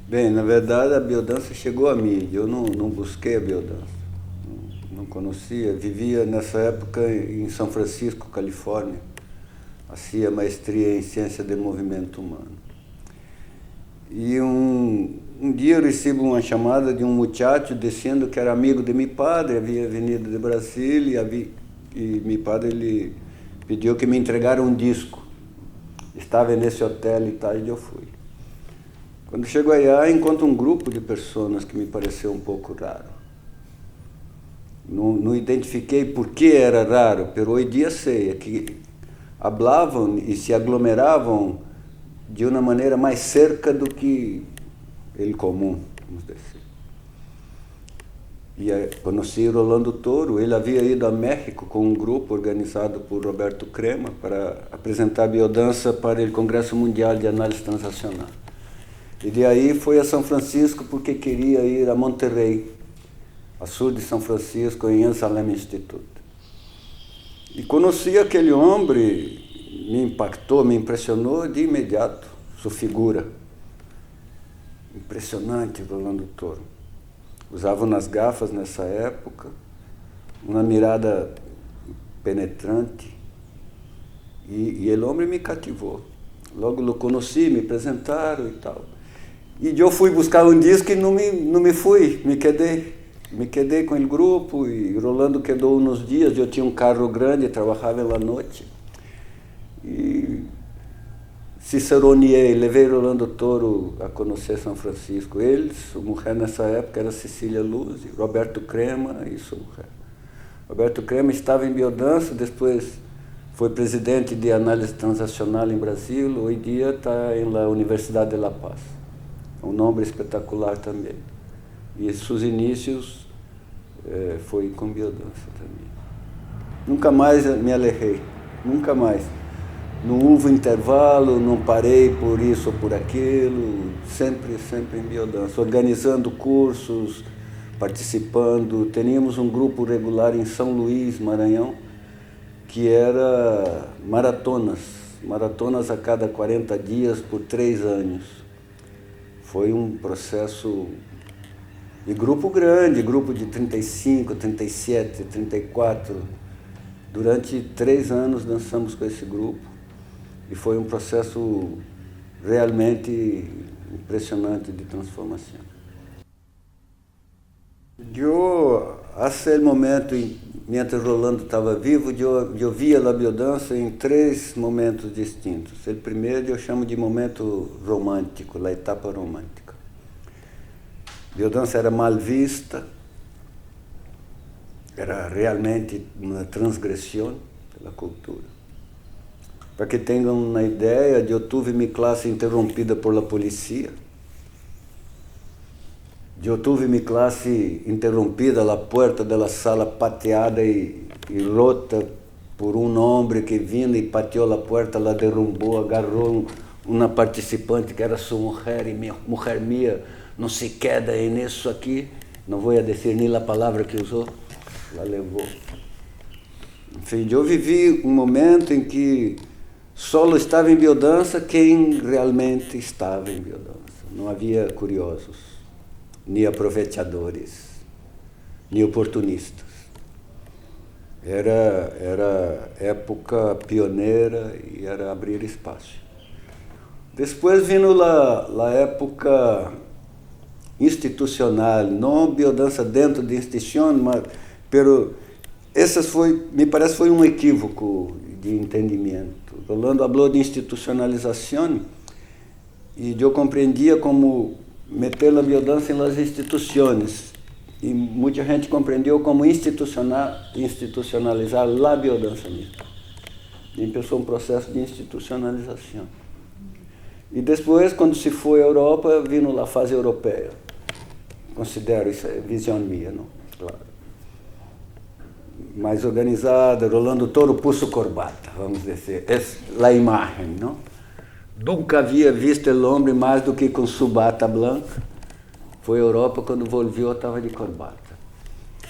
Bem, na verdade a biodança chegou a mim, eu não busquei a biodança, não conhecia, vivia nessa época em São Francisco, Califórnia, fazia maestria em ciência de movimento humano. E um dia eu recebo uma chamada de um muchacho dizendo que era amigo de meu padre, havia venido de Brasília e meu padre ele pediu que me entregaram um disco. Estava nesse hotel e tal, e eu fui. Quando chego aí, encontro um grupo de pessoas que me pareceu um pouco raro. Não identifiquei por que era raro, pero hoje dia sei, é que hablavam e se aglomeravam de uma maneira mais cerca do que ele comum, vamos dizer. E conheci Rolando Toro, ele havia ido a México com um grupo organizado por Roberto Crema para apresentar biodança para o Congresso Mundial de Análise Transacional. E de aí foi a São Francisco porque queria ir a Monterrey, a sul de São Francisco, em Anselm Institute. E conheci aquele homem, me impactou, me impressionou de imediato, sua figura. Impressionante, Rolando Toro. Usava umas gafas nessa época, uma mirada penetrante, e ele homem me cativou. Logo o conheci, me apresentaram e tal. E eu fui buscar um disco e não me fui, me quedei com o grupo, e Rolando quedou uns dias, eu tinha um carro grande, trabalhava na noite. E ciceroneei, levei Rolando Toro a conhecer São Francisco. Ele, sua mulher nessa época era Cecília Luz, Roberto Crema e sua mulher. Roberto Crema estava em biodança, depois foi presidente de análise transacional em Brasil, hoje em dia está na Universidade de La Paz. Um nome espetacular também. E seus inícios foi com biodança também. Nunca mais me alejei, nunca mais. Não houve intervalo, não parei por isso ou por aquilo, sempre em biodança, organizando cursos, participando. Teníamos um grupo regular em São Luís, Maranhão, que era maratonas a cada 40 dias por 3 anos. Foi um processo de grupo grande, grupo de 35, 37, 34. Durante 3 anos dançamos com esse grupo. E foi um processo realmente impressionante de transformação. Eu, até o momento, enquanto Rolando estava vivo, eu via a biodança em 3 momentos distintos. O primeiro eu chamo de momento romântico, a etapa romântica. A biodança era mal vista, era realmente uma transgressão pela cultura. Para que tenham uma ideia, eu tive minha classe interrompida por la polícia. Eu tive minha classe interrompida, a porta da sala pateada e rota por um homem que vinha e pateou a porta, la derrumbou, agarrou uma participante que era sua mulher, e minha mulher minha não se queda nisso aqui, não vou dizer nem a palavra que usou, la levou. Enfim, eu vivi um momento em que só estava em biodança quem realmente estava em biodança. Não havia curiosos, nem aproveitadores, nem oportunistas. Era época pioneira e era abrir espaço. Depois vindo a época institucional, não biodança dentro de instituição, mas me parece foi um equívoco de entendimento. Rolando falou de institucionalização e eu compreendia como meter a biodança nas instituições. E muita gente compreendeu como institucionalizar a biodança mesmo. E começou um processo de institucionalização. E depois, quando se foi à Europa, vindo a fase europeia. Considero isso é visão minha, não? Claro. Mais organizada, Rolando Toro puso corbata, vamos dizer, é a imagem, não? Nunca havia visto o homem mais do que com sua bata branca. Foi à Europa, quando volviu, estava de corbata.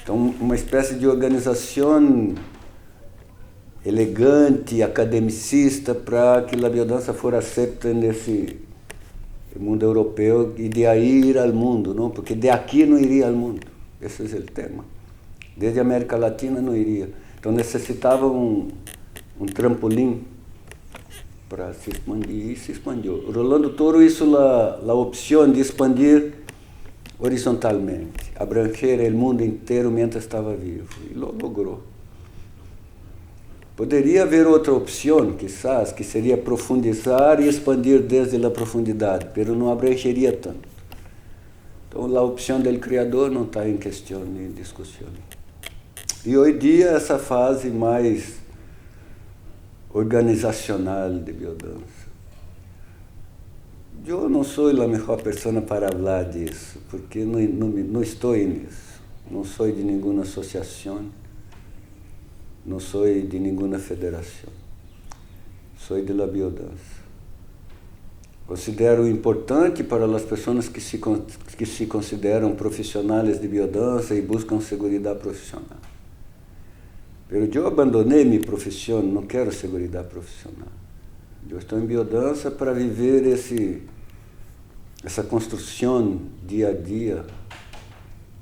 Então, uma espécie de organização elegante, academicista, para que a biodança fosse aceita o mundo europeu, e de aí ir ao mundo, não? Porque de aqui não iria ao mundo. Esse é o tema. Desde a América Latina não iria. Então necessitava um trampolim para se expandir, e se expandiu. Rolando Toro hizo la opción de expandir horizontalmente, abranger el mundo inteiro mientras estava vivo, e lo logrou. Poderia haver outra opção, quizás, que seria profundizar e expandir desde a profundidade, mas não abrangeria tanto. Então, a opção do Criador não está em questão, em discussão. E hoje em dia, essa fase mais organizacional de biodança. Eu não sou a melhor pessoa para falar disso, porque não estou nisso. Não sou de nenhuma associação, não sou de nenhuma federação. Sou de la biodança. Considero importante para as pessoas que se consideram profissionais de biodança e buscam segurança profissional. Mas eu abandonei minha profissão, não quero segurança profissional. Eu estou em biodança para viver essa construção dia a dia,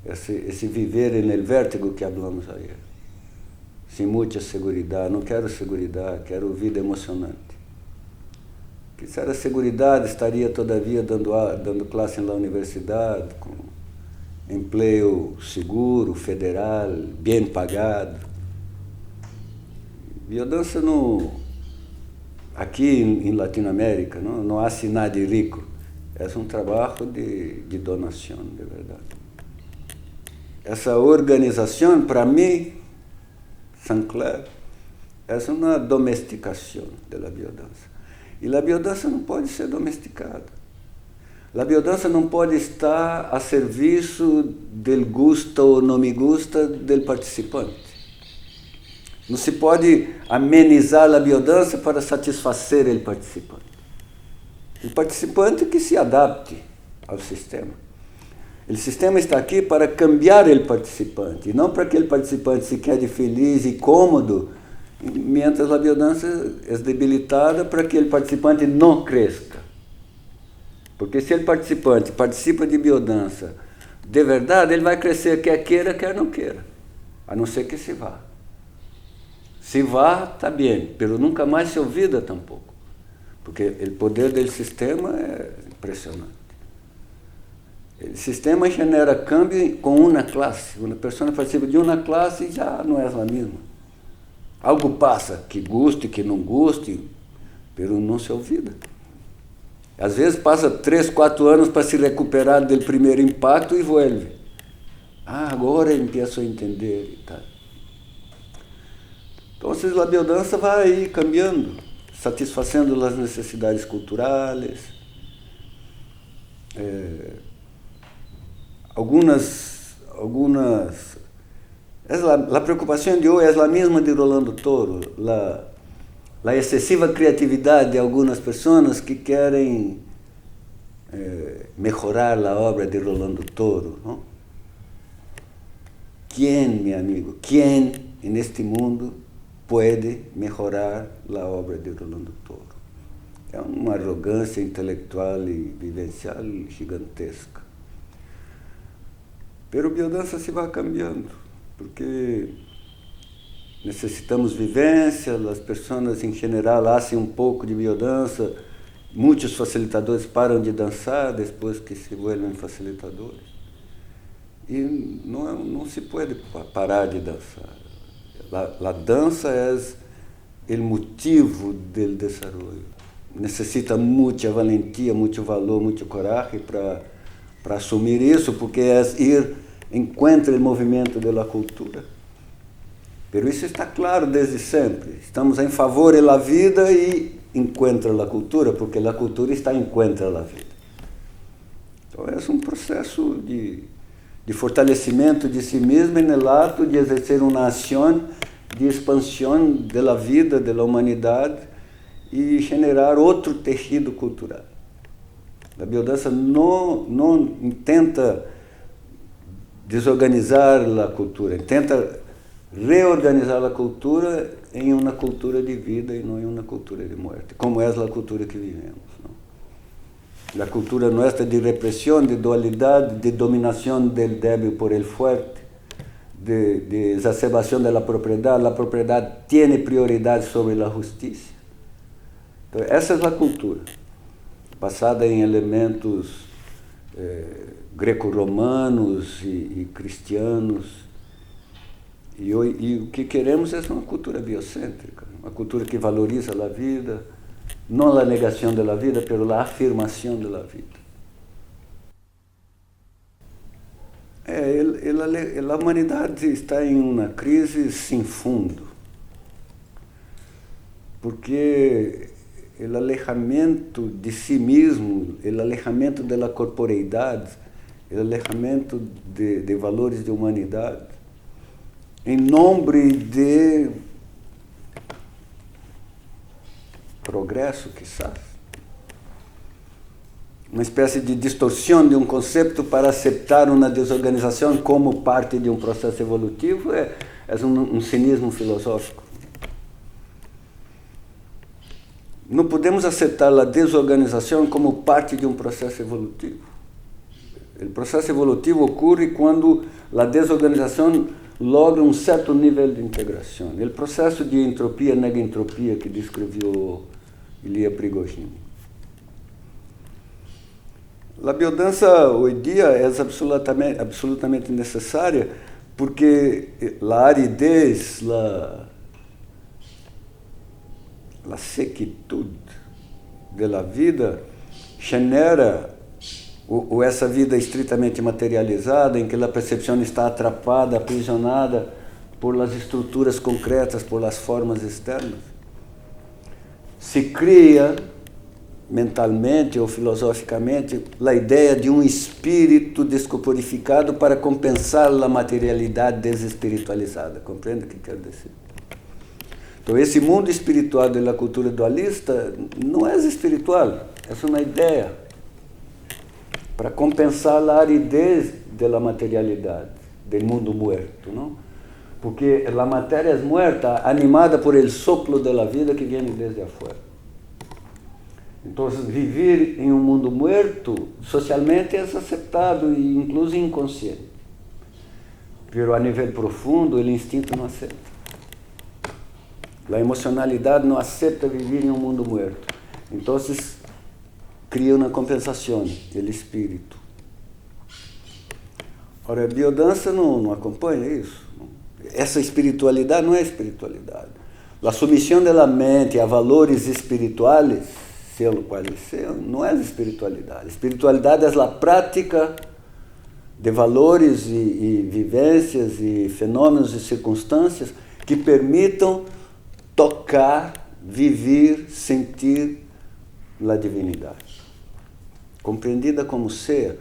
esse viver no vértigo que falamos ayer. Sem muita segurança, não quero segurança, quero vida emocionante. Quisera segurança, estaria todavia dando classe na universidade, com emprego seguro, federal, bem pagado. Biodança aqui em Latinoamérica não há nada de rico. É trabalho de donação, de verdade. Essa organização, para mim, Saint-Clair, é uma domesticação da biodança. E a biodança não pode ser domesticada. A biodança não pode estar a serviço do gusto ou não me gusta do participante. Não se pode amenizar a biodança para satisfazer o participante. O participante que se adapte ao sistema. O sistema está aqui para cambiar o participante, e não para que o participante se quede feliz e cômodo, mientras a biodança é debilitada para que o participante não cresça. Porque se o participante participa de biodança de verdade, ele vai crescer quer queira, quer não queira, a não ser que se vá. Se vá, está bem, pero nunca mais se olvida tampouco, porque o poder do sistema é impressionante. O sistema genera cambio com uma classe. Uma pessoa participa de uma classe e já não é a mesma. Algo passa, que guste, que não guste, pero não se olvida. Às vezes passa 3, 4 anos para se recuperar do primeiro impacto e vuelve. Agora eu empiezo a entender. Tá. Então, a biodança vai aí cambiando, satisfazendo as necessidades culturais. Algumas a preocupação de hoje é a mesma de Rolando Toro, a excessiva criatividade de algumas pessoas que querem melhorar a obra de Rolando Toro, não? Quem, meu amigo, quem neste mundo pode melhorar a obra de Rolando Toro? É uma arrogância intelectual e vivencial gigantesca. Pero biodança se vai cambiando, porque necessitamos vivência, as pessoas em geral fazem pouco de biodança, muitos facilitadores param de dançar depois que se vuelven facilitadores. E não se pode parar de dançar. A dança é o motivo do desenvolvimento. Necessita muita valentia, muito valor, muito coragem para assumir isso, porque é ir encontro o movimento da cultura. Pero isso está claro desde sempre. Estamos em favor da vida e encontro a cultura, porque a cultura está em encontro da vida. Então é um processo de fortalecimento de si mesmo no ato de exercer uma ação de expansão da vida, da humanidade e generar outro tecido cultural. A biodança não tenta desorganizar a cultura, tenta reorganizar a cultura em uma cultura de vida e não em uma cultura de morte, como é a cultura que vivemos. Não? la cultura nuestra de represión, de dualidad, de dominación del débil por el fuerte, de exacerbación de la propiedad tiene prioridad sobre la justicia. Entonces, esa es la cultura, basada en elementos greco-romanos y cristianos. E o que queremos é uma cultura biocêntrica, uma cultura que valoriza a vida, não a negação da vida, mas a afirmação da vida. A humanidade está em uma crise sem fundo, porque o alejamento de si mesmo, o alejamento da corporeidade, o alejamento de valores de humanidade, em nome de progresso, quizás, uma espécie de distorção de um conceito para aceitar uma desorganização como parte de um processo evolutivo, é um cinismo filosófico. Não podemos aceitar a desorganização como parte de um processo evolutivo. O processo evolutivo ocorre quando a desorganização logra um certo nível de integração. O processo de entropia nega entropia que descreveu Ilya Prigogine. A biodança hoje em dia é absolutamente necessária porque a aridez, a sequitude da vida genera ou essa vida estritamente materializada, em que a percepção está atrapada, aprisionada por as estruturas concretas, por as formas externas, se cria mentalmente ou filosoficamente a ideia de um espírito descorporificado para compensar a materialidade desespiritualizada. Compreende o que quero dizer? Então, esse mundo espiritual da cultura dualista não é espiritual, é uma ideia para compensar a aridez da materialidade, do mundo muerto, não? Porque a matéria é muerta, animada por el soplo da vida que vem desde afuera. Então, viver em um mundo muerto, socialmente é aceitado e incluso inconsciente. Pero a nível profundo, o instinto não aceita. A emocionalidade não aceita viver em um mundo muerto. Então, cria uma compensação, ele espírito. Ora, a biodança não acompanha isso. Essa espiritualidade não é espiritualidade. A submissão da mente a valores espirituais, selo quais sejam, não é espiritualidade. Espiritualidade é a prática de valores e vivências e fenômenos e circunstâncias que permitam tocar, viver, sentir a divinidade. Compreendida como ser,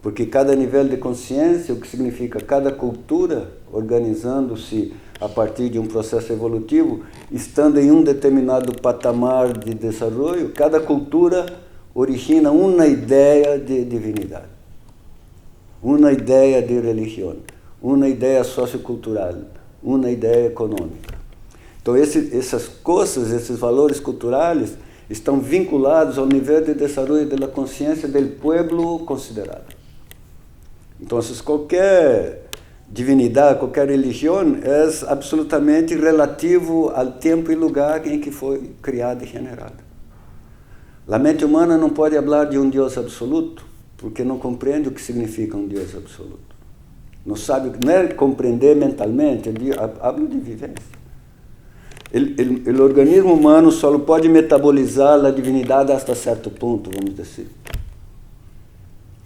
porque cada nível de consciência, o que significa cada cultura organizando-se a partir de um processo evolutivo, estando em um determinado patamar de desenvolvimento, cada cultura origina uma ideia de divinidade, uma ideia de religião, uma ideia sociocultural, uma ideia econômica. Então, essas coisas, esses valores culturais, estão vinculados ao nível de desenvolvimento da consciência do povo considerado. Então, qualquer divindade, qualquer religião é absolutamente relativo ao tempo e lugar em que foi criada e generada. A mente humana não pode falar de um Deus absoluto, porque não compreende o que significa um Deus absoluto. Não sabe, não é compreender mentalmente, hablo de vivência. O organismo humano só pode metabolizar a divindade até certo ponto, vamos dizer.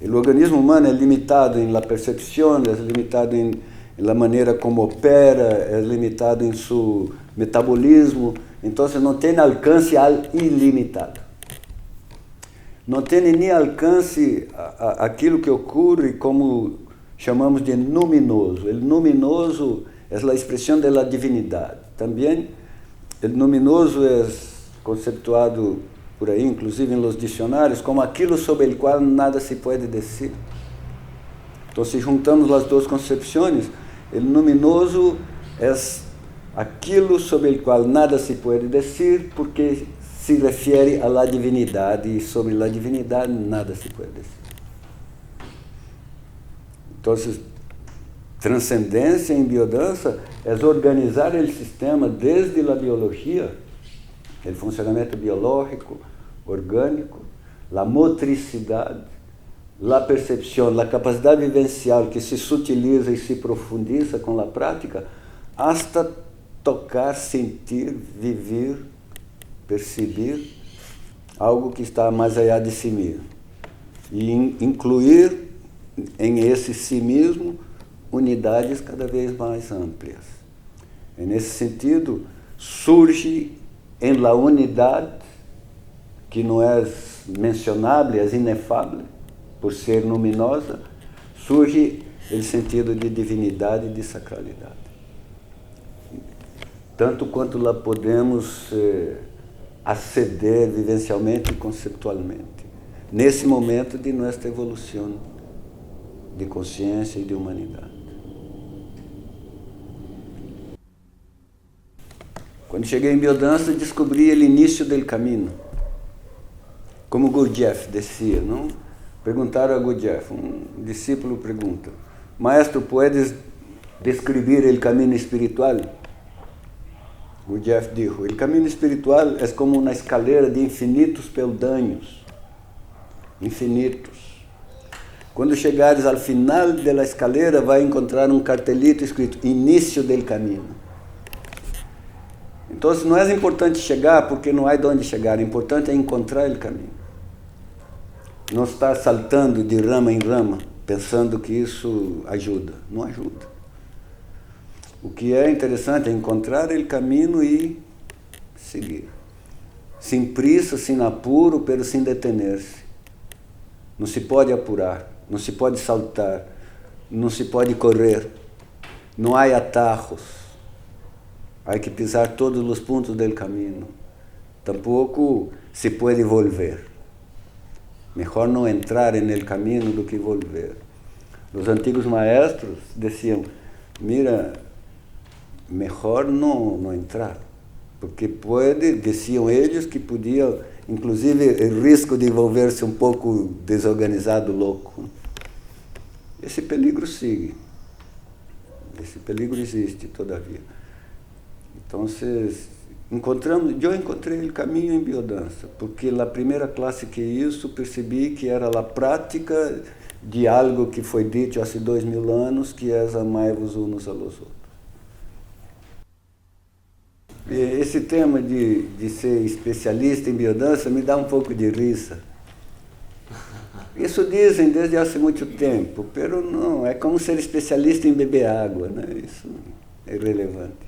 O organismo humano é limitado em la percepção, é limitado em la maneira como opera, é limitado em seu metabolismo, então não tem alcance ao ilimitado. Não tem nem alcance aquilo que ocorre como chamamos de luminoso. O luminoso é a expressão da divindade. Também o luminoso é conceituado por aí, inclusive em los dicionários, como aquilo sobre o qual nada se pode dizer. Então, se juntamos as duas concepções, o luminoso é aquilo sobre o qual nada se pode dizer, porque se refere a la divinidade, e sobre la divinidade nada se pode dizer. Então, transcendência em biodança é organizar o sistema desde a biologia, o funcionamento biológico, orgânico, a motricidade, a percepção, a capacidade vivencial que se sutiliza e se profundiza com a prática, hasta tocar, sentir, viver, perceber algo que está mais allá de si mesmo. E incluir em esse si mesmo unidades cada vez mais amplias. E nesse sentido, surge em la unidade, que não é mencionável, é inefável, por ser luminosa, surge o sentido de divinidade e de sacralidade. Tanto quanto lá podemos aceder vivencialmente e conceptualmente, nesse momento de nossa evolução de consciência e de humanidade. Quando cheguei em biodança, descobri o início do caminho. Como Gurdjieff dizia, não? Perguntaram a Gurdjieff, um discípulo pergunta: Maestro, puedes descrever o caminho espiritual? Gurdjieff dijo: o caminho espiritual é como uma escalera de infinitos peldaños. Infinitos. Quando chegares ao final da escalera, vai encontrar um cartelito escrito Início del caminho. Então, não é importante chegar, porque não há de onde chegar. O importante é encontrar o caminho. Não estar saltando de rama em rama, pensando que isso ajuda. Não ajuda. O que é interessante é encontrar o caminho e seguir. Sem pressa, sem apuro, pero sem detener-se. Não se pode apurar, não se pode saltar, não se pode correr. Não há atajos. Há que pisar todos os pontos do caminho. Tampouco se pode volver. Melhor não entrar no caminho do que volver. Os antigos maestros diziam: mira, melhor não entrar, porque diziam eles que podia, inclusive, o risco de volver-se um pouco desorganizado, louco. Esse peligro sigue. Esse peligro existe, todavia. Então, eu encontrei o caminho em biodança, porque na primeira classe que isso, percebi que era a prática de algo que foi dito há 2000 anos, que é amai-vos uns aos outros. Esse tema de ser especialista em biodança me dá um pouco de risa. Isso dizem desde há muito tempo, pero não, é como ser especialista em beber água, né? Isso é irrelevante.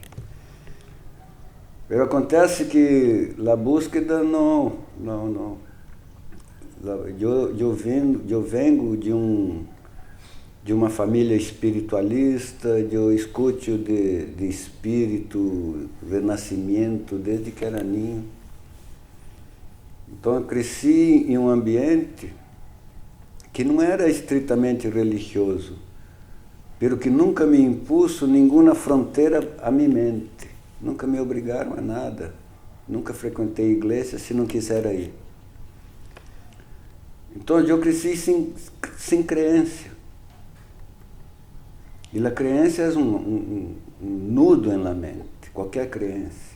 Pero acontece que a búsqueda não. Eu vengo de uma família espiritualista, eu escuto de espírito, renascimento, desde que era ninho. Então eu cresci em um ambiente que não era estritamente religioso, pero que nunca me impuso nenhuma fronteira a minha mente. Nunca me obrigaram a nada. Nunca frequentei igreja se não quisera ir. Então eu cresci sem crença. E a crença é um nudo na mente, qualquer crença.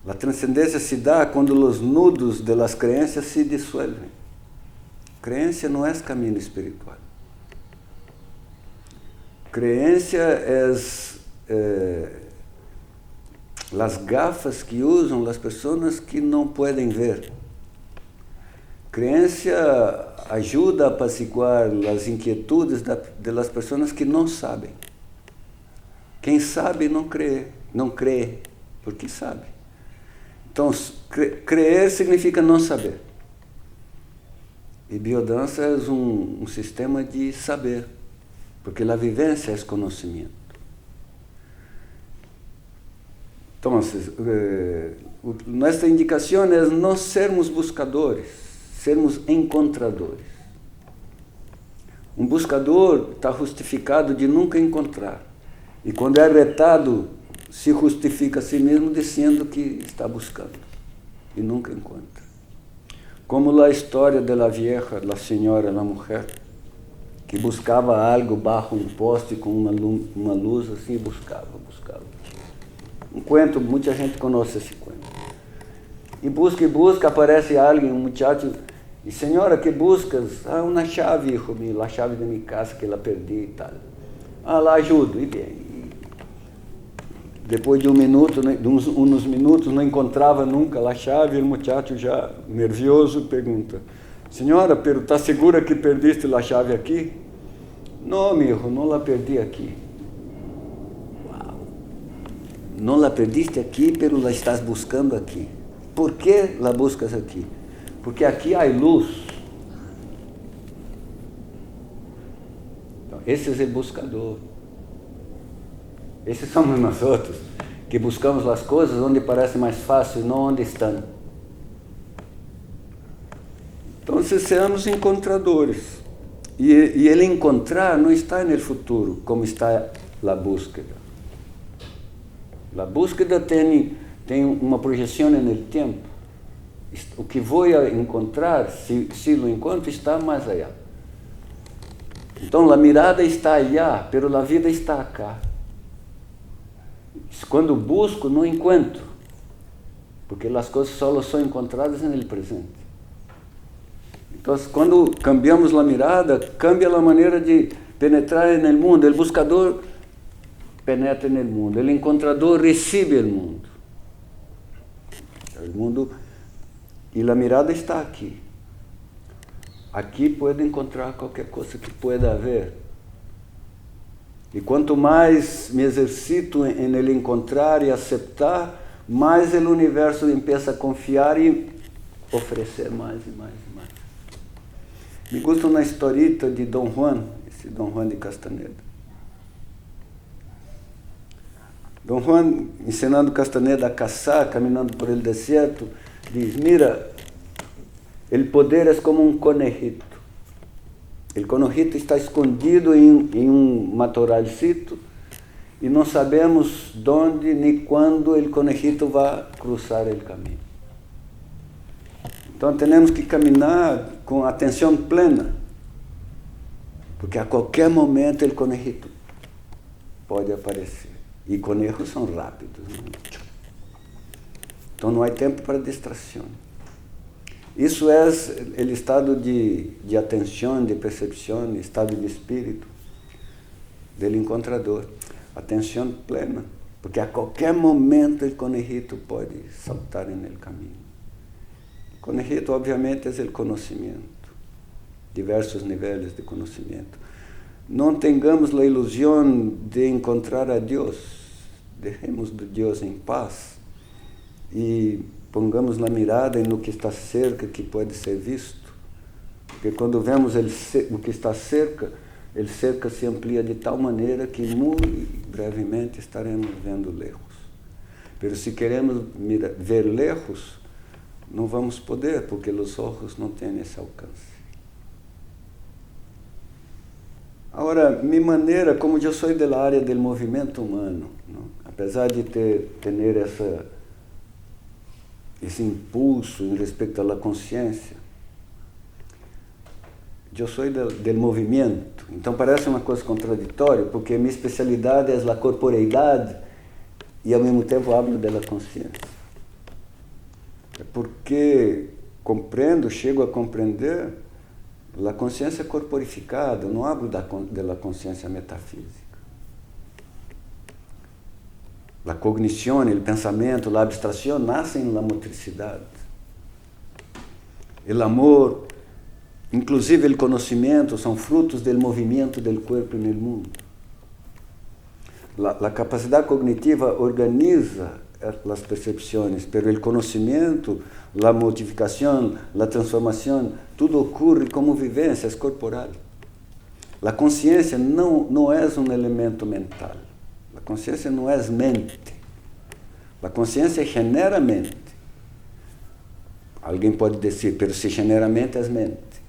A transcendência se dá quando os nudos das crenças se dissolvem. Crença não é caminho espiritual. Crença é as gafas que usam as pessoas que não podem ver. Crença ajuda a apaciguar as inquietudes das pessoas que não sabem. Quem sabe não crê, porque sabe. Então, crer significa não saber. E biodança é um sistema de saber, porque a vivência é conhecimento. Então, nossa indicação é não sermos buscadores, sermos encontradores. Um buscador está justificado de nunca encontrar. E quando é retado, se justifica a si mesmo dizendo que está buscando. e nunca encontra. Como a história da vieja, da senhora, da mulher, que buscava algo bajo um poste com uma luz assim, buscava. Um cuento, muita gente conhece esse cuento. E busca, aparece alguém, um muchacho, e senhora, que buscas? Ah, uma chave, hijo mío, a chave de minha casa que ela perdi e tal. Ah, lá ajudo, e bem. Depois de uns minutos, não encontrava nunca a chave, e o muchacho já nervioso pergunta, senhora, pero está segura que perdiste a chave aqui? Não, meu hijo, não la perdi aqui. Uau! Não la perdiste aqui, pero la estás buscando aqui. Por que la buscas aqui? Porque aqui há luz. Então, esse é o buscador. Esses somos nós outros, que buscamos as coisas onde parece mais fácil, não onde estão. Então, sejamos encontradores. E ele encontrar não está no futuro, como está a búsqueda. A búsqueda tem uma projeção no tempo. O que vou encontrar, se lo encontro, está mais allá. Então, a mirada está allá, pero a vida está acá. Quando busco, não encontro, porque as coisas só são encontradas no presente. Então, quando cambiamos a mirada, cambia a maneira de penetrar no mundo. O buscador penetra no mundo, o encontrador recebe o mundo. O mundo, e a mirada está aqui. Aqui pode encontrar qualquer coisa que pueda haver. E quanto mais me exercito em ele encontrar e aceitar, mais o universo empieza a confiar e oferecer mais e mais e mais. Me gusta uma historieta de Dom Juan, esse Dom Juan de Castaneda. Dom Juan, ensinando Castaneda a caçar, caminhando por el deserto, diz, mira, o poder é como um conejito. O conejito está escondido em matorralcito e não sabemos onde nem quando o conejito vai cruzar o caminho. Então temos que caminhar com atenção plena, porque a qualquer momento o conejito pode aparecer. E conejos são rápidos. Né? Então não há tempo para distração. Isso é o estado de atenção, de percepção, estado de espírito do encontrador. Atenção plena, porque a qualquer momento o conejito pode saltar no caminho. O conejito, obviamente, é o conhecimento, diversos níveis de conhecimento. Não tengamos a ilusão de encontrar a Deus, deixemos Deus em paz e pongamos a mirada no que está cerca, que pode ser visto. Porque quando vemos o que está cerca, o cerca se amplia de tal maneira que muito brevemente estaremos vendo lejos. Mas se queremos ver lejos, não vamos poder, porque os olhos não têm esse alcance. Agora, minha maneira, como eu sou da área do movimento humano, não? Apesar de ter esse impulso em respeito à consciência, eu sou do movimento, então parece uma coisa contraditória, porque minha especialidade é a corporeidade e ao mesmo tempo hablo da consciência. É porque chego a compreender a consciência corporificada, não hablo da consciência metafísica. A cognição, o pensamento, a abstração nascem na motricidade. O amor, inclusive o conhecimento, são frutos do movimento do corpo no mundo. A capacidade cognitiva organiza as percepções, mas o conhecimento, a modificação, a transformação, tudo ocorre como vivências corporais. A consciência não é um elemento mental. A consciência não é mente. A consciência genera mente. Alguém pode dizer, mas se genera mente, é mente.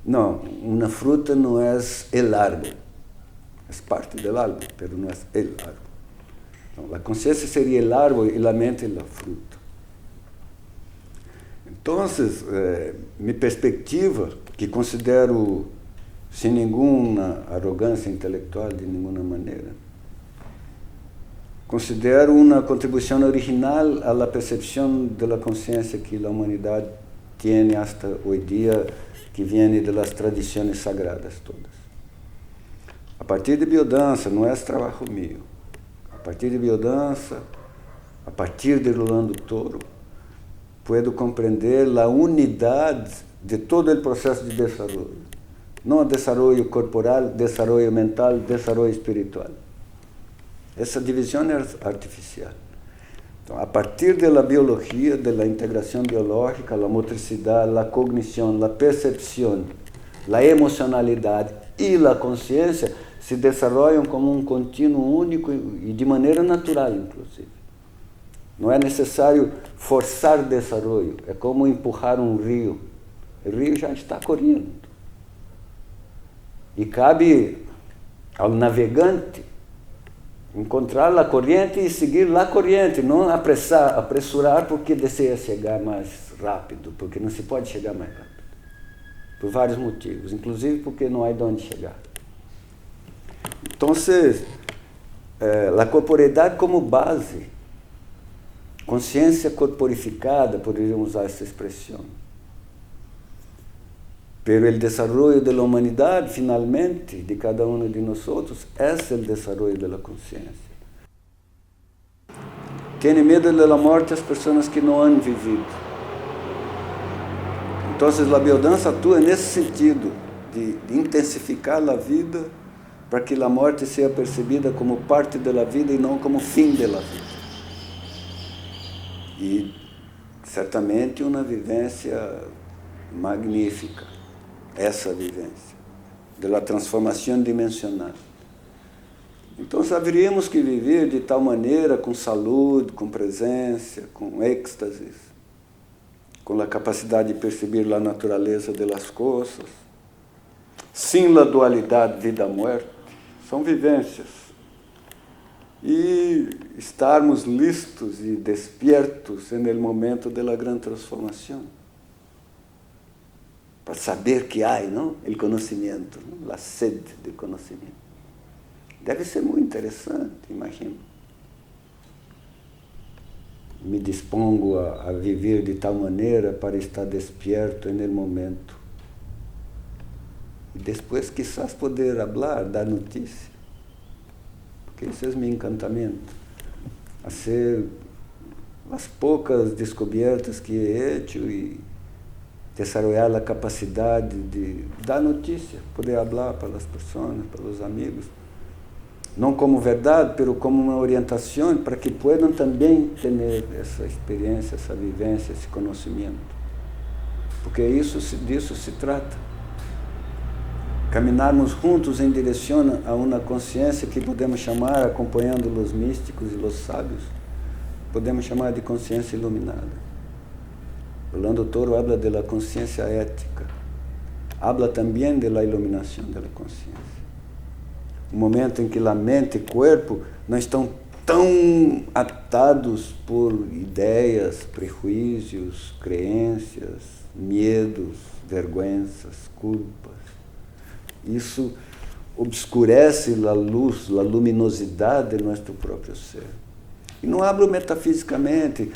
Não, uma fruta não é o árbol. É parte do árbol, mas não é o árbol. Então, a consciência seria o árbol e a mente é a fruta. Então, minha perspectiva, que considero sem nenhuma arrogância intelectual de nenhuma maneira, considero uma contribuição original à percepção da consciência que a humanidade tem hasta hoje dia, que vem das tradições sagradas todas. A partir de biodança, não é trabalho meu. A partir de biodança, a partir de Rolando Toro, puedo compreender a unidade de todo o processo de desenvolvimento. Não desenvolvimento corporal, desenvolvimento mental, desenvolvimento espiritual. Essa divisão é artificial. Então, a partir da biologia, da integração biológica, a motricidade, a cognição, a percepção, a emocionalidade e a consciência se desenvolvem como um contínuo único e de maneira natural, inclusive. Não é necessário forçar o desenvolvimento, é como empurrar um rio. O rio já está correndo. E cabe ao navegante encontrar a corrente e seguir a corrente, não apressurar porque deseja chegar mais rápido, porque não se pode chegar mais rápido. Por vários motivos, inclusive porque não há de onde chegar. Então, a corporeidade como base, consciência corporificada, poderíamos usar essa expressão. Pero el desarrollo de la humanidad, finalmente, de cada uno de nosotros, es el desarrollo de la conciencia. Tienen miedo de la muerte as pessoas que não han vivido. Então, a biodança atua nesse sentido, de intensificar a vida, para que a morte seja percebida como parte da vida e não como fim da vida. E, certamente, uma vivência magnífica. Essa vivência, da transformação dimensional. Então, haveríamos que viver de tal maneira, com saúde, com presença, com êxtase, com a capacidade de perceber a natureza das coisas, sem a dualidade vida-morte. São vivências. E estarmos listos e despiertos no momento da grande transformação. Para saber que há, não? O conhecimento, não? A sede de conhecimento. Deve ser muito interessante, imagino. Me dispongo a viver de tal maneira para estar despierto no momento. E depois, quizás, poder falar, dar notícia. Porque esse é o meu encantamento. A ser as poucas descobertas que he hecho e desarrollar a capacidade de dar notícia, poder falar para as pessoas, para os amigos, não como verdade, mas como uma orientação para que possam também ter essa experiência, essa vivência, esse conhecimento. Porque disso se trata. Caminharmos juntos em direção a uma consciência que podemos chamar, acompanhando os místicos e os sábios, podemos chamar de consciência iluminada. Rolando Toro habla de la consciência ética, habla também de la iluminação da consciência. Um momento em que a mente e o corpo não estão tão atados por ideias, prejuízos, crenças, medos, vergüenzas, culpas. Isso obscurece a luz, a luminosidade de nosso próprio ser. E não hablo metafisicamente.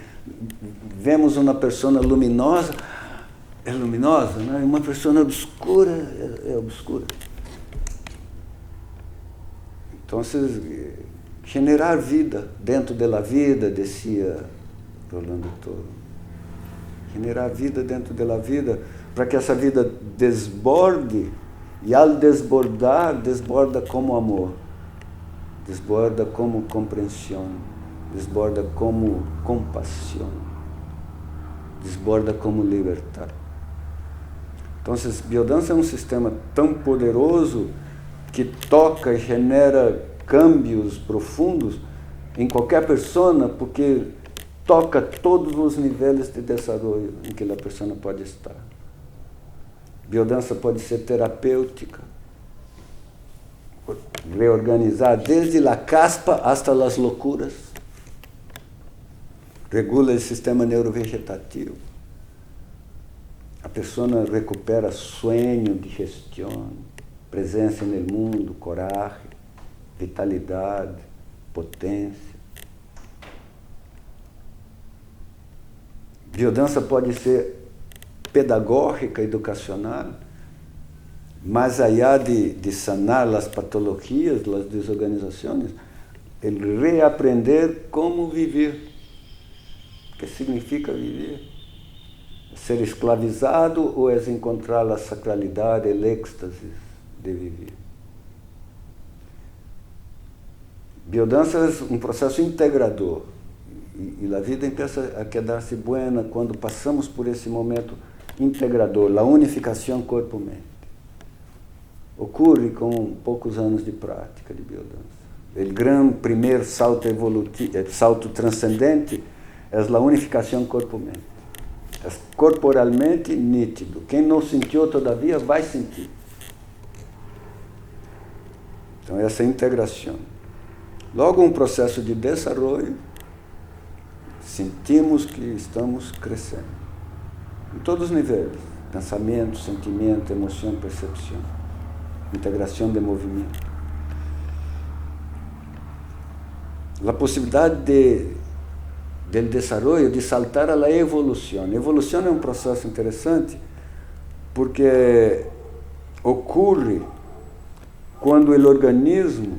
Vemos uma pessoa luminosa, é luminosa, né? Uma pessoa obscura, é obscura. Então, generar vida dentro da vida, decía Rolando Toro. Generar vida dentro da vida, para que essa vida desborde, e ao desbordar, desborda como amor, desborda como compreensão, desborda como compaixão, desborda como libertar. Então, biodança é um sistema tão poderoso que toca e genera câmbios profundos em qualquer pessoa, porque toca todos os níveis de desenvolvimento em que a pessoa pode estar. Biodança pode ser terapêutica, reorganizar desde a caspa hasta as loucuras, regula o sistema neurovegetativo, persona recupera sueño, digestión, presença no mundo, coragem, vitalidade, potência. Biodança pode ser pedagógica, educacional, mais allá de sanar as patologias, as desorganizações, el reaprender como viver. O que significa viver? Ser escravizado ou é encontrar a sacralidade, o êxtase de viver? Biodança é um processo integrador. E a vida começa a quedar-se buena quando passamos por esse momento integrador, a unificação corpo-mente. Ocorre com poucos anos de prática de biodança. O grande primeiro salto evolutivo, salto transcendente, é a unificação corpo-mente. É corporalmente nítido. Quem não sentiu todavia vai sentir. Então, essa integração. Logo, um processo de desenvolvimento, sentimos que estamos crescendo. Em todos os níveis. Pensamento, sentimento, emoção, percepção. Integração de movimento. A possibilidade do desenvolvimento, de saltar a evolução. A evolução é um processo interessante porque ocorre quando o organismo,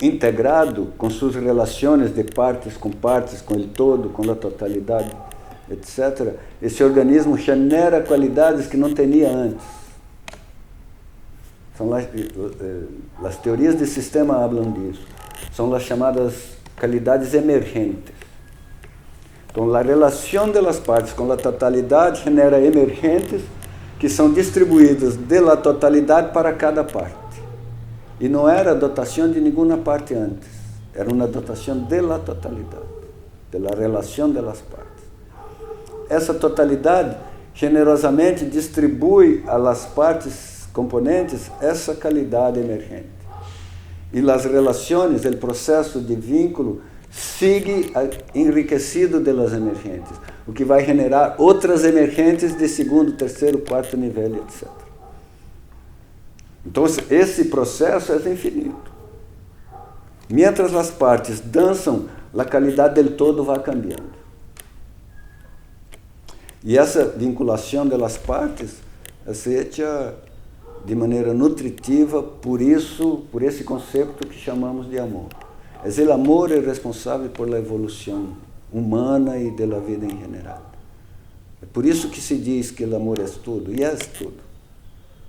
integrado com suas relações de partes, com o todo, com a totalidade, etc., esse organismo genera qualidades que não tinha antes. São as teorias de sistema falam disso. São as chamadas qualidades emergentes. Então, a relação das partes com a totalidade genera emergentes que são distribuídas da totalidade para cada parte. E não era a dotação de nenhuma parte antes. Era uma dotação da totalidade, da relação das partes. Essa totalidade generosamente distribui às partes componentes essa qualidade emergente. E as relações, o processo de vínculo, sigue enriquecido delas emergentes, o que vai generar outras emergentes de segundo, terceiro, quarto nível, etc. Então, esse processo é infinito. Mientras as partes dançam, a qualidade do todo vai cambiando. E essa vinculação das partes é feita de maneira nutritiva, por esse conceito que chamamos de amor. O amor é responsável por a evolução humana e da vida em geral. É por isso que se diz que o amor é tudo, e é tudo.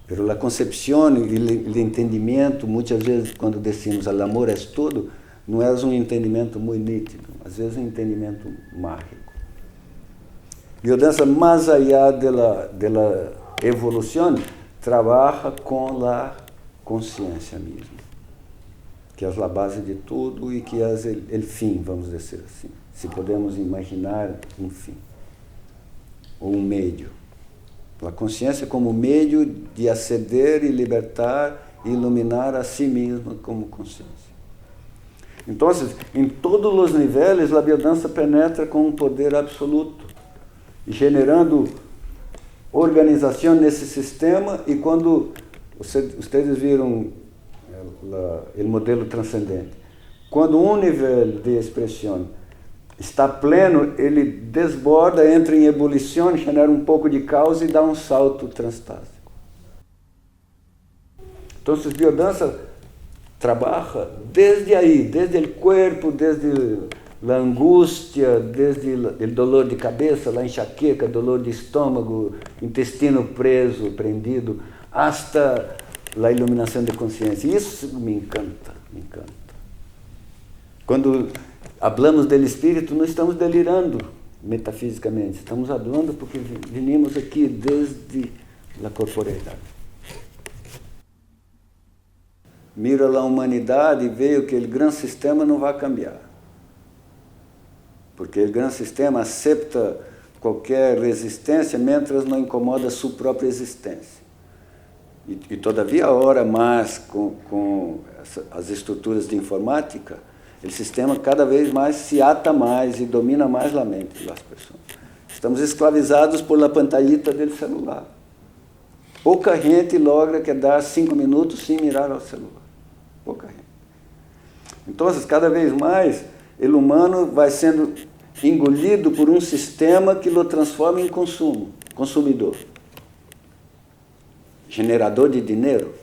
Pero a concepção e o entendimento, muitas vezes, quando decimos o amor é tudo, não é um entendimento muito nítido, às vezes é um entendimento mágico. Biodança, mais allá da evolução, trabalha com a consciência mesmo, que é a base de tudo e que é o fim, vamos dizer assim, se podemos imaginar um fim, ou um meio. A consciência como meio de aceder e libertar e iluminar a si mesma como consciência. Então, em todos os níveis, a biodança penetra com um poder absoluto, generando organização nesse sistema, e quando vocês viram o modelo transcendente, quando um nível de expressão está pleno, ele desborda, entra em ebulição, genera um pouco de caos e dá um salto transtásico. Então, a biodança trabalha desde aí, desde o corpo, desde a angústia, desde o dolor de cabeça, a enxaqueca, dolor de estômago, intestino preso, prendido, hasta a iluminação de consciência. Isso me encanta, me encanta. Quando hablamos do espírito, não estamos delirando metafisicamente, estamos falando porque vinimos aqui desde a corporeidade. Mira a humanidade e veio que o grande sistema não vai cambiar. Porque o grande sistema aceita qualquer resistência, mientras não incomoda sua própria existência. E todavia, agora mais com as estruturas de informática, o sistema cada vez mais se ata mais e domina mais a mente das pessoas. Estamos esclavizados por la pantallita del celular. Pouca gente logra quedar 5 minutos sem mirar ao celular. Pouca gente. Então, cada vez mais, o humano vai sendo engolido por um sistema que o transforma em consumidor. Generador de dinheiro.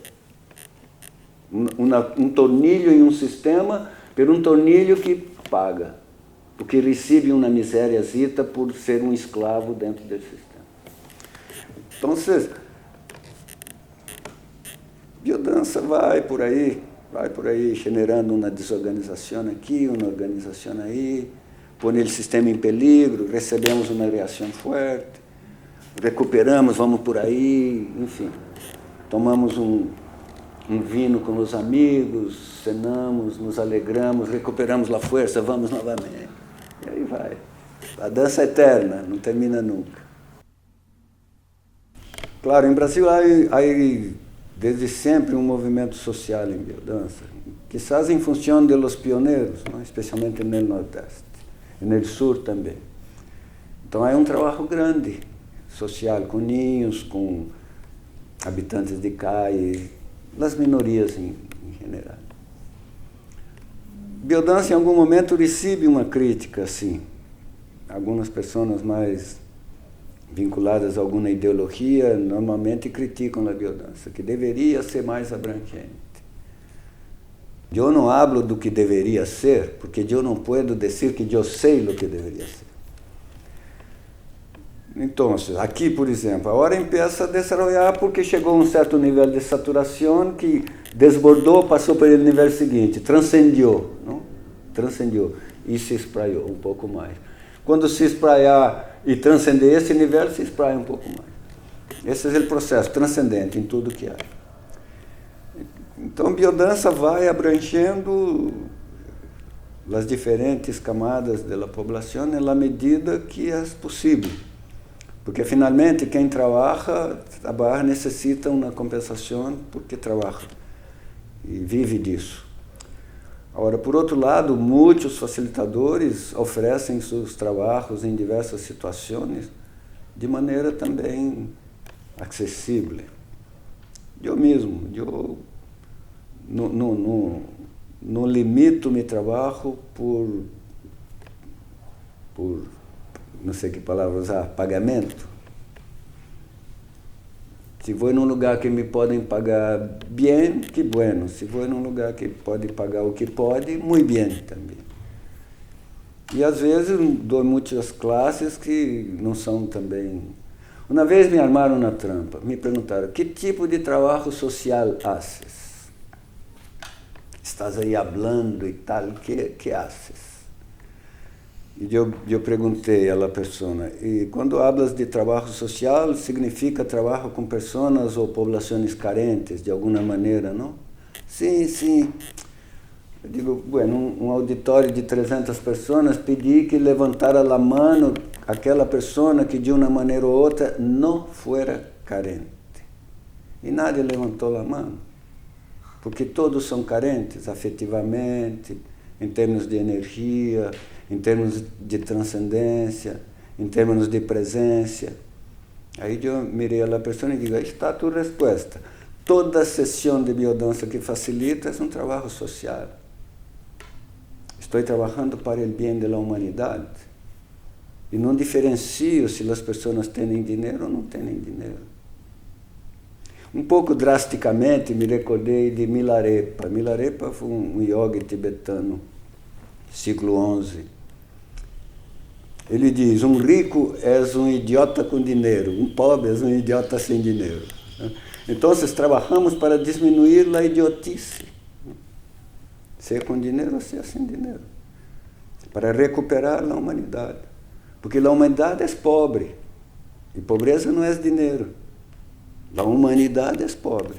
Um tornilho em um sistema, por um tornilho que paga. Porque recebe uma misériazita por ser um escravo dentro desse sistema. Então, biodança vai por aí, generando uma desorganização aqui, uma organização aí, põe o sistema em perigo, recebemos uma reação forte, recuperamos, vamos por aí, enfim, tomamos um vinho com os amigos, cenamos, nos alegramos, recuperamos a força, vamos novamente. E aí vai. A dança é eterna, não termina nunca. Claro, em Brasil há desde sempre um movimento social em biodança, quizás em função de los pioneiros, não? Especialmente no Nordeste, e no Sul também. Então há um trabalho grande, social, com ninhos, com habitantes de calle, as minorias em geral. Biodança em algum momento recebe uma crítica, assim. Algumas pessoas mais vinculadas a alguma ideologia normalmente criticam a biodança, que deveria ser mais abrangente. Eu não hablo do que deveria ser, porque eu não posso dizer que eu sei o que deveria ser. Então, aqui, por exemplo, a hora começa a desenvolver porque chegou a um certo nível de saturação que desbordou, passou para o nível seguinte, transcendiu, não? Transcendiu e se espraiou um pouco mais. Quando se espraiar e transcender esse nível, se espraia um pouco mais. Esse é o processo transcendente em tudo que há. Então, a biodança vai abrangendo as diferentes camadas da população na medida que é possível. Porque, finalmente, quem trabalha necessita uma compensação porque trabalha e vive disso. Agora, por outro lado, muitos facilitadores oferecem seus trabalhos em diversas situações de maneira também acessível. Eu mesmo, não limito meu trabalho por não sei que palavra usar, pagamento. Se vou num lugar que me podem pagar bem, que bueno. Se vou num lugar que pode pagar o que pode, muito bem também. E às vezes dou muitas classes que não são também... Uma vez me armaram na trampa, me perguntaram, que tipo de trabalho social haces? Estás aí hablando e tal, que haces? E eu perguntei à pessoa, e quando hablas de trabalho social, significa trabalho com pessoas ou populações carentes, de alguma maneira, não? Sim, sim. Eu digo, bueno, um auditório de 300 pessoas, pedi que levantara a mão aquela pessoa que de uma maneira ou outra não fuera carente. E nadie levantou a mão, porque todos são carentes afetivamente, em termos de energia, em termos de transcendência, em termos de presença. Aí eu mirei a pessoa e digo, aí está a tua resposta. Toda sessão de biodança que facilita é um trabalho social. Estou trabalhando para o bem da humanidade. E não diferencio se as pessoas têm dinheiro ou não têm dinheiro. Um pouco drasticamente me recordei de Milarepa. Milarepa foi um yogi tibetano, século XI. Ele diz, um rico é um idiota com dinheiro, um pobre é um idiota sem dinheiro. Então, trabalhamos para diminuir a idiotice, seja com dinheiro ou seja sem dinheiro, para recuperar a humanidade. Porque a humanidade é pobre, e pobreza não é dinheiro. A humanidade é pobre,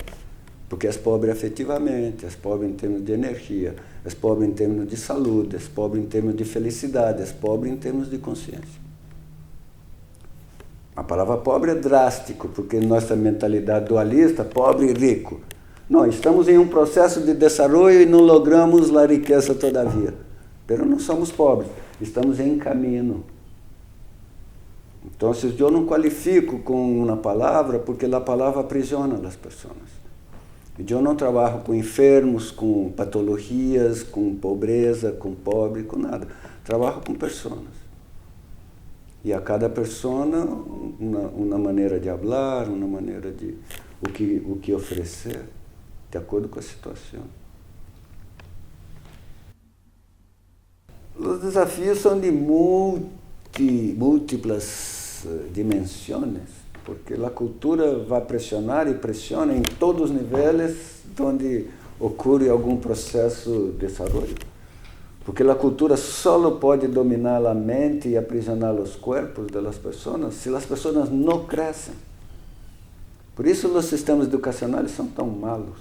porque é pobre afetivamente, é pobre em termos de energia, é pobre em termos de saúde, é pobre em termos de felicidade, é pobre em termos de consciência. A palavra pobre é drástico, porque nossa mentalidade dualista, pobre e rico. Não, estamos em um processo de desenvolvimento e não logramos a riqueza todavia. Mas não somos pobres, estamos em caminho. Então, eu não qualifico com uma palavra porque a palavra aprisiona as pessoas. Eu não trabalho com enfermos, com patologias, com pobreza, com pobre, com nada. Trabalho com pessoas. E a cada pessoa uma maneira de falar, uma maneira de o que oferecer, de acordo com a situação. Os desafios são de múltiplas dimensões, porque a cultura vai pressionar e pressiona em todos os níveis onde ocorre algum processo de desenvolvimento. Porque a cultura só pode dominar a mente e aprisionar os corpos das pessoas se as pessoas não crescem. Por isso os sistemas educacionais são tão malos.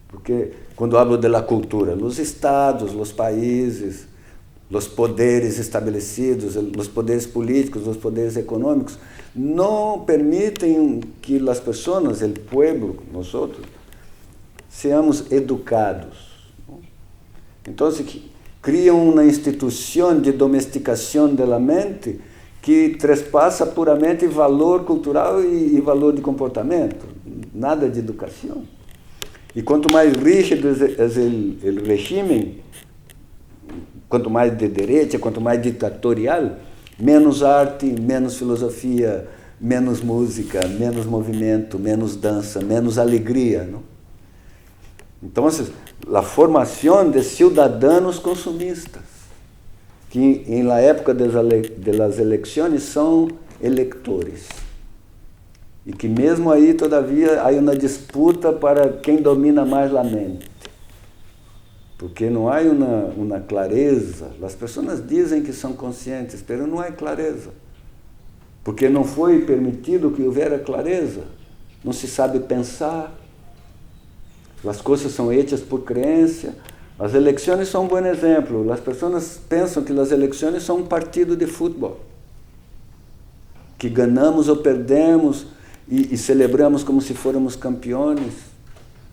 Porque quando hablo da cultura, os estados, os países, os poderes estabelecidos, os poderes políticos, os poderes econômicos, não permitem que as pessoas, o povo, nós outros, seamos educados. Então, criam uma instituição de domesticação da mente que trespassa puramente valor cultural e valor de comportamento, nada de educação. E quanto mais rígido é o regime, quanto mais de direita, quanto mais ditatorial, menos arte, menos filosofia, menos música, menos movimento, menos dança, menos alegria. Não? Então, a formação de cidadãos consumistas, que na época das eleições são eleitores. E que mesmo aí, todavia, há uma disputa para quem domina mais a mente. Porque não há uma clareza. As pessoas dizem que são conscientes, mas não há clareza. Porque não foi permitido que houvesse clareza. Não se sabe pensar. As coisas são hechas por crença. As eleições são um bom exemplo. As pessoas pensam que as eleições são um partido de futebol. Que ganhamos ou perdemos e celebramos como se fôssemos campeões.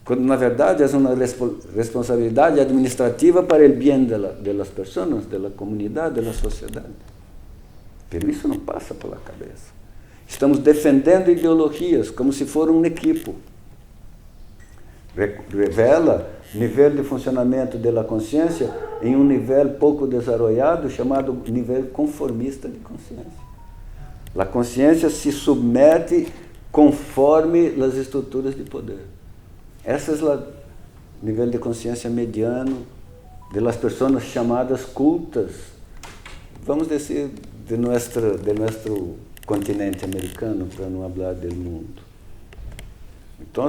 Quando, na verdade, é uma responsabilidade administrativa para o bem das pessoas, da comunidade, da sociedade. Mas isso não passa pela cabeça. Estamos defendendo ideologias como se fosse um equipo. Revela nível de funcionamento da consciência em um nível pouco desenvolvido chamado nível conformista de consciência. A consciência se submete conforme as estruturas de poder. Esse é o nível de consciência mediano de las pessoas chamadas cultas, vamos dizer, de nosso continente americano, para não falar do mundo. Então,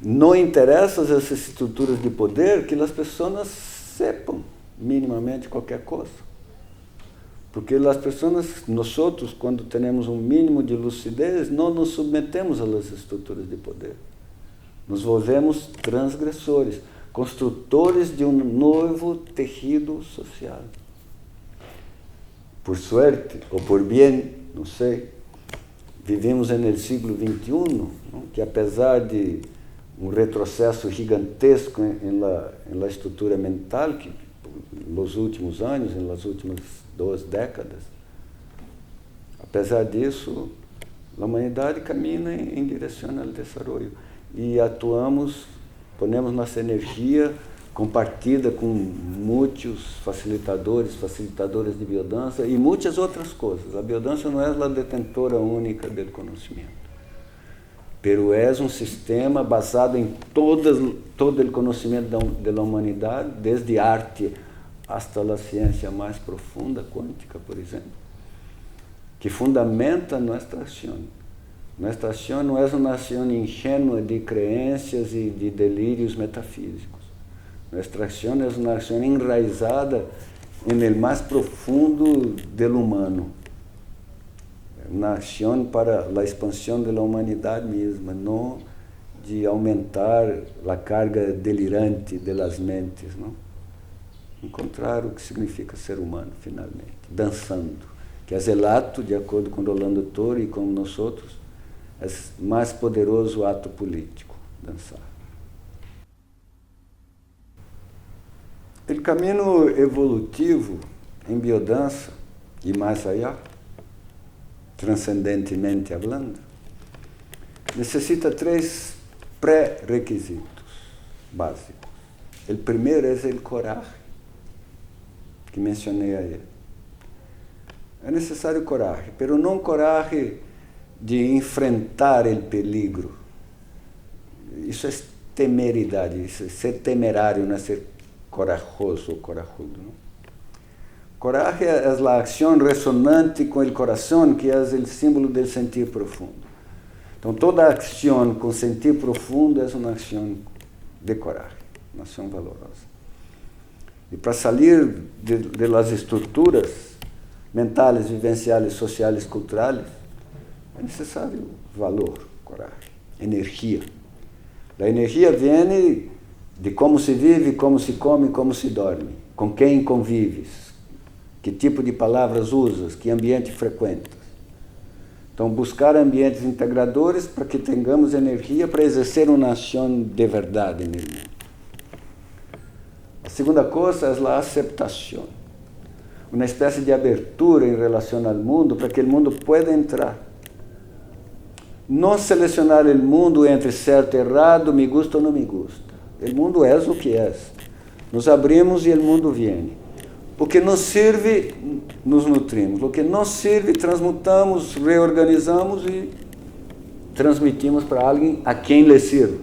não interessa essas estruturas de poder que as pessoas sepam minimamente qualquer coisa. Porque as pessoas, nós outros, quando temos um mínimo de lucidez, não nos submetemos às estruturas de poder. Nos volvemos transgressores, construtores de um novo tecido social. Por sorte, ou por bem, não sei, vivemos no século XXI, que apesar de um retrocesso gigantesco na estrutura mental, que nos últimos anos, nas últimas 2 décadas, apesar disso, a humanidade caminha em direção ao desenvolvimento e atuamos, ponemos nossa energia compartida com muitos facilitadoras de biodança e muitas outras coisas. A biodança não é a detentora única do conhecimento, pero é um sistema basado em todo o conhecimento da humanidade, desde arte hasta a ciência mais profunda, quântica, por exemplo, que fundamenta nossa ação. Nossa ação não é uma ação ingênua de crenças e de delírios metafísicos. Nossa ação é uma ação enraizada no mais profundo do humano. Uma ação para a expansão da humanidade mesma, não de aumentar a carga delirante das mentes, não? Encontrar o que significa ser humano, finalmente, dançando, que é o ato, de acordo com Rolando Toro e com nós outros, é o mais poderoso ato político, dançar. O caminho evolutivo em biodança e mais allá transcendentemente hablando, necesita 3 pré-requisitos básicos. O primeiro é o coragem, que mencionei aí. É necessário coragem, mas não coragem de enfrentar o peligro. Isso é temeridade, isso é ser temerário, não é ser corajoso ou corajudo. Não? Coragem é a ação ressonante com o coração, que é o símbolo do sentir profundo. Então, toda ação com sentir profundo é uma ação de coragem, uma ação valorosa. E para sair de las estruturas mentais, vivenciais, sociais, culturais, é necessário valor, coragem, energia. A energia vem de como se vive, como se come, como se dorme, com quem convives, que tipo de palavras usas, que ambiente frequentas. Então, buscar ambientes integradores para que tenhamos energia para exercer uma ação de verdade no mundo. A segunda coisa é a aceitação. Uma espécie de abertura em relação ao mundo para que o mundo pueda entrar. Não selecionar o mundo entre certo e errado, me gusta ou não me gusta. O mundo é o que é. Nos abrimos e o mundo vem. O que nos serve, nos nutrimos. O que não serve, transmutamos, reorganizamos e transmitimos para alguém a quem lhe sirva.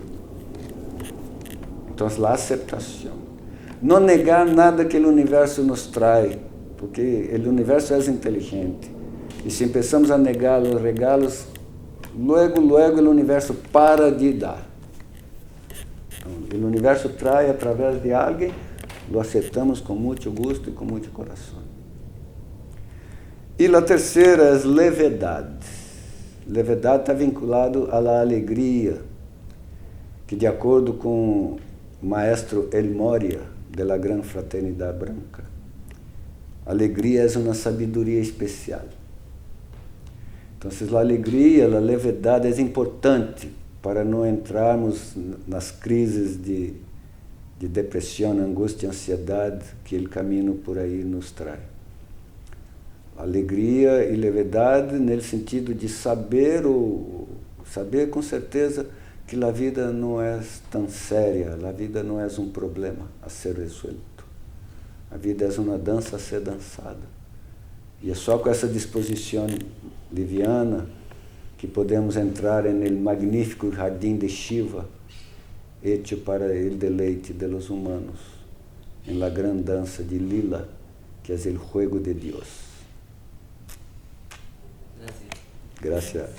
Então, a aceitação. Não negar nada que o universo nos traz, porque o universo é inteligente. E se começamos a negar os regalos, logo o universo para de dar. Então, o universo traz através de alguém, lo aceitamos com muito gosto e com muito coração. E a terceira é levedade. Levedade está vinculado à alegria, que de acordo com o maestro El Moria, de la Gran Fraternidade Branca, alegria é uma sabedoria especial. Então, a alegria, a levedade é importante para não entrarmos nas crises de depressão, angústia, ansiedade que o caminho por aí nos traz. Alegria e levedade no sentido de saber com certeza que a vida não é tão séria, a vida não é um problema a ser resuelto. A vida é uma dança a ser dançada. E é só com essa disposição liviana que podemos entrar no magnífico jardim de Shiva, hecho para o deleite de los humanos, em la gran dança de Lila, que é o juego de Deus. Gracias.